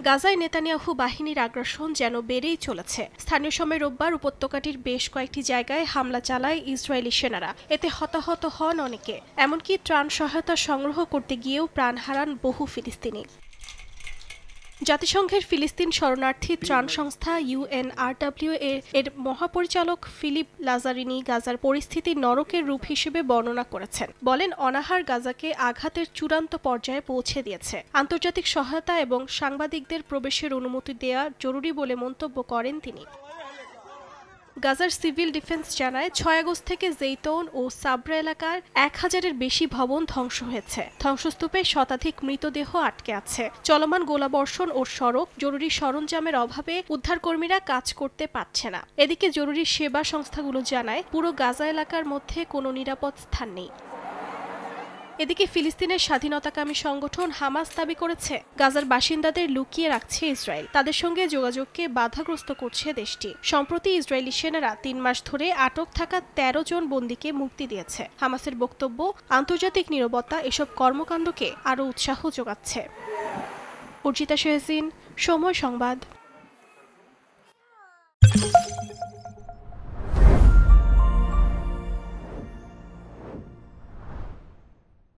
গাজায় নেতানিয়াহু বাহিনীর আগ্রাসন যেন বেড়েই চলেছে। স্থানীয় সময় রোববার উপত্যকাটির বেশ কয়েকটি জায়গায় হামলা চালায় ইসরায়েলি সেনারা। এতে হতাহত হন অনেকে, এমনকি ত্রাণ সহায়তা সংগ্রহ করতে গিয়েও প্রাণ হারান বহু ফিলিস্তিনি। জাতিসংঘের ফিলিস্তিন শরণার্থী ত্রাণ সংস্থা UNRWA এর মহাপরিচালক ফিলিপ লাজারিনি গাজার পরিস্থিতি নরকের রূপ হিসেবে বর্ণনা করেছেন। বলেন, অনাহার গাজাকে আঘাতের চূড়ান্ত পর্যায়ে পৌঁছে দিয়েছে। আন্তর্জাতিক সহায়তা এবং সাংবাদিকদের প্রবেশের অনুমতি দেয়া জরুরি বলে মন্তব্য করেন তিনি। গাজার সিভিল ডিফেন্স জানায় 6 আগস্ট থেকে জেইতৌন ও সাবরা এলাকার 1000-এর বেশি ভবন ধ্বংস হয়েছে। ধ্বংসস্তূপে শতাধিক মৃতদেহ আটকে আছে। চলমান গোলাবর্ষণ ও সড়ক জরুরি সরঞ্জামের অভাবে উদ্ধারকর্মীরা কাজ করতে পারছে না। এদিকে জরুরি সেবা সংস্থাগুলো জানায় পুরো গাজা এলাকার মধ্যে কোনো নিরাপদ স্থান নেই। এদিকে ফিলিস্তিনের স্বাধীনতাকামী সংগঠন হামাস দাবি করেছে, গাজার বাসিন্দাদের লুকিয়ে রাখছে ইসরায়েল। তাদের সঙ্গে যোগাযোগকে বাধাগ্রস্ত করছে দেশটি। সম্প্রতি ইসরায়েলি সেনারা 3 মাস ধরে আটক থাকা 13 জন বন্দীকে মুক্তি দিয়েছে। হামাসের বক্তব্য, আন্তর্জাতিক নীরবতা এসব কর্মকাণ্ডকে আরও উৎসাহ যোগাচ্ছে। অর্জিতা শেহজিন, সময় সংবাদ।